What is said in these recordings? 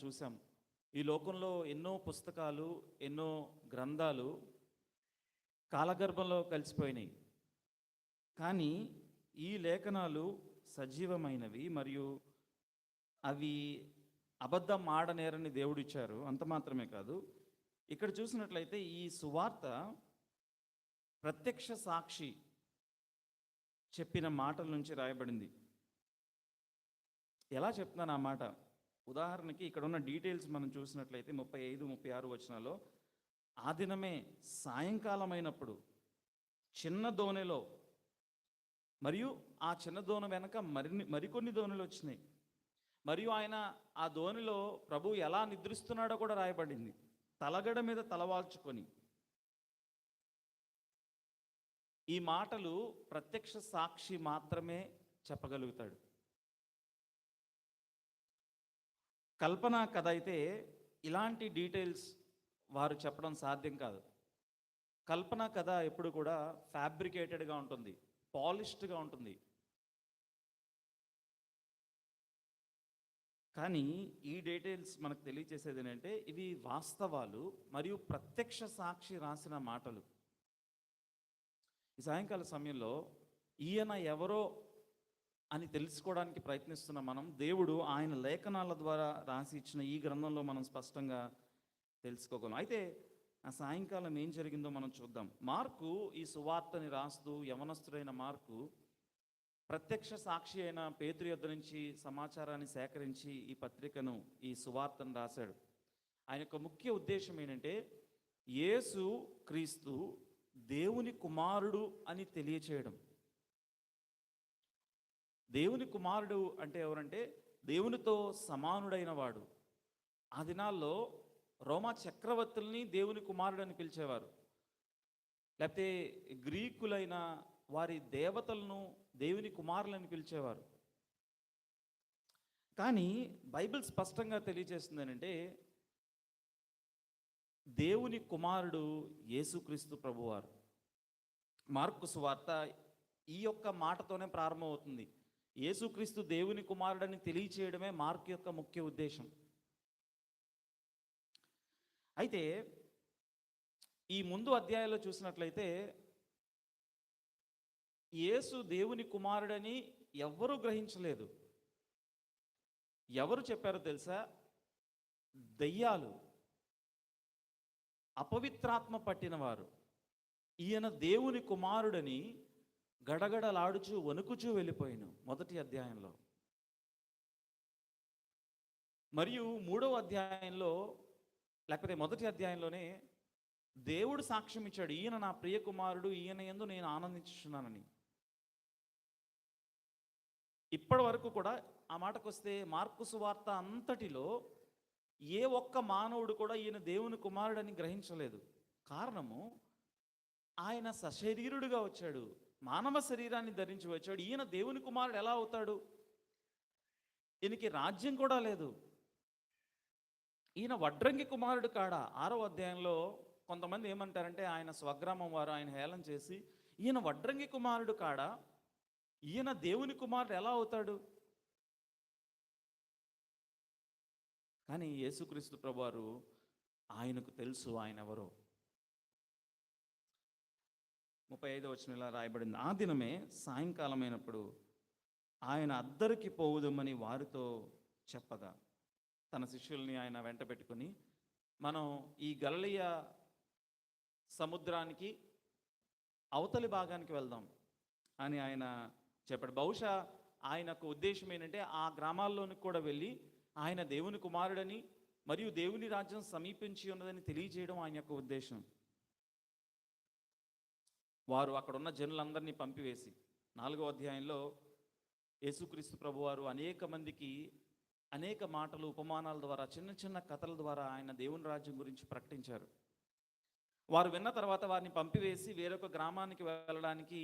చూసాం. ఈ లోకంలో ఎన్నో పుస్తకాలు, ఎన్నో గ్రంథాలు కాలగర్భంలో కలిసిపోయినాయి. కానీ ఈ లేఖనాలు సజీవమైనవి మరియు అవి అబద్ధం ఆడనేరని దేవుడిచ్చారు. అంత మాత్రమే కాదు, ఇక్కడ చూసినట్లయితే ఈ సువార్త ప్రత్యక్ష సాక్షి చెప్పిన మాటల నుంచి రాయబడింది. ఎలా చెప్తున్నాను ఆ మాట? ఉదాహరణకి ఇక్కడ ఉన్న డీటెయిల్స్ మనం చూసినట్లయితే 35, 36 వచనాల్లో ఆ దినమే సాయంకాలం అయినప్పుడు చిన్న దోణిలో మరియు ఆ చిన్న దోణ వెనక మరికొన్ని దోణులు వచ్చినాయి. మరియు ఆయన ఆ దోణిలో ప్రభు ఎలా నిద్రిస్తున్నాడో కూడా రాయబడింది. తలగడ మీద తలవాల్చుకొని. ఈ మాటలు ప్రత్యక్ష సాక్షి మాత్రమే చెప్పగలుగుతాడు. కల్పన కథ అయితే ఇలాంటి డీటెయిల్స్ వారు చెప్పడం సాధ్యం కాదు. కల్పన కథ ఎప్పుడు కూడా ఫ్యాబ్రికేటెడ్గా ఉంటుంది, పాలిష్డ్గా ఉంటుంది. కానీ ఈ డీటెయిల్స్ మనకు తెలియజేసేది ఏంటంటే ఇవి వాస్తవాలు మరియు ప్రత్యక్ష సాక్షి రాసిన మాటలు. ఈ సాయంకాల సమయంలో ఈయన ఎవరో అని తెలుసుకోవడానికి ప్రయత్నిస్తున్న మనం, దేవుడు ఆయన లేఖనాల ద్వారా రాసి ఇచ్చిన ఈ గ్రంథంలో మనం స్పష్టంగా తెలుసుకోగలం. అయితే ఆ సాయంకాలం ఏం జరిగిందో మనం చూద్దాం. మార్కు ఈ సువార్తని రాస్తూ, యవనస్తుడైన మార్కు ప్రత్యక్ష సాక్షి అయిన పేతురు యొద్ద నుంచి సమాచారాన్ని సేకరించి ఈ పత్రికను, ఈ సువార్తను రాశాడు. ఆయన యొక్క ముఖ్య ఉద్దేశం ఏంటంటే యేసు క్రీస్తు దేవుని కుమారుడు అని తెలియచేయడం. దేవుని కుమారుడు అంటే ఎవరంటే దేవునితో సమానుడైన వాడు. ఆ దినాల్లో రోమా చక్రవర్తుల్ని దేవుని కుమారుడు అని పిలిచేవారు. లేకపోతే గ్రీకులైన వారి దేవతలను దేవుని కుమారులని పిలిచేవారు. కానీ బైబిల్ స్పష్టంగా తెలియజేస్తుంది ఏంటంటే దేవుని కుమారుడు యేసుక్రీస్తు ప్రభువారు. మార్కు సువార్త ఈ యొక్క మాటతోనే ప్రారంభమవుతుంది. యేసుక్రీస్తు దేవుని కుమారుడని తెలియచేయడమే మార్కు యొక్క ముఖ్య ఉద్దేశం. అయితే ఈ ముందు అధ్యాయంలో చూసినట్లయితే యేసు దేవుని కుమారుడని ఎవ్వరూ గ్రహించలేదు. ఎవరు చెప్పారో తెలుసా? దయ్యాలు, అపవిత్రాత్మ పట్టినవారు ఈయన దేవుని కుమారుడని గడగడలాడుచు వణుకుచూ వెళ్ళిపోయాను మొదటి అధ్యాయంలో. మరియు 3వ అధ్యాయంలో, లేకపోతే మొదటి అధ్యాయంలోనే దేవుడు సాక్ష్యం ఇచ్చాడు, ఈయన నా ప్రియ కుమారుడు, ఈయన యందు నేను ఆనందించుచున్నానని. ఇప్పటి వరకు కూడా ఆ మాటకు వస్తే మార్కు సువార్త అంతటిలో ఏ ఒక్క మానవుడు కూడా ఈయన దేవుని కుమారుడని గ్రహించలేదు. కారణము, ఆయన సశరీరుడుగా వచ్చాడు, మానవ శరీరాన్ని ధరించి వచ్చాడు. ఈయన దేవుని కుమారుడు ఎలా అవుతాడు? ఈయనకి రాజ్యం కూడా లేదు. ఈయన వడ్రంగి కుమారుడు కాడా? 6వ అధ్యాయంలో కొంతమంది ఏమంటారంటే ఆయన స్వగ్రామం వారు ఆయన హేళన చేసి, ఈయన వడ్రంగి కుమారుడు కాడా, ఈయన దేవుని కుమారుడు ఎలా అవుతాడు? కానీ యేసుక్రీస్తు ప్రభువారు ఆయనకు తెలుసు ఆయన ఎవరో. 35వ వచనం ఇలా రాయబడింది. ఆ దినమే సాయంకాలమైనప్పుడు ఆయన అద్దరికి పోవుదమని వారితో చెప్పగా తన శిష్యుల్ని ఆయన వెంట పెట్టుకుని, మనం ఈ గలిలయ సముద్రానికి అవతలి భాగానికి వెళ్దాం అని ఆయన చెప్పాడు. బహుశా ఆయనకు ఉద్దేశం ఏంటంటే ఆ గ్రామాల్లోనికి కూడా వెళ్ళి ఆయన దేవుని కుమారుడని మరియు దేవుని రాజ్యం సమీపించి ఉన్నదని తెలియజేయడం ఆయన యొక్క ఉద్దేశం. వారు అక్కడున్న జనులందరినీ పంపివేసి 4వ అధ్యాయంలో యేసుక్రీస్తు ప్రభువారు అనేక మందికి అనేక మాటలు, ఉపమానాల ద్వారా, చిన్న చిన్న కథల ద్వారా ఆయన దేవుని రాజ్యం గురించి ప్రకటించారు. వారు విన్న తర్వాత వారిని పంపివేసి వేరొక గ్రామానికి వెళ్ళడానికి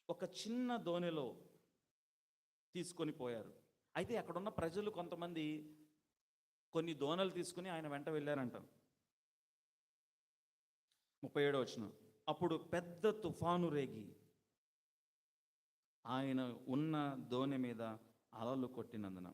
ఒక చిన్న దోణిలో తీసుకొని పోయారు. అయితే అక్కడున్న ప్రజలు కొంతమంది కొన్ని దోణలు తీసుకుని ఆయన వెంట వెళ్ళారంట. 37వ వచనం. అప్పుడు పెద్ద తుఫాను రేగి ఆయన ఉన్న దోణి మీద అలలు కొట్టినందున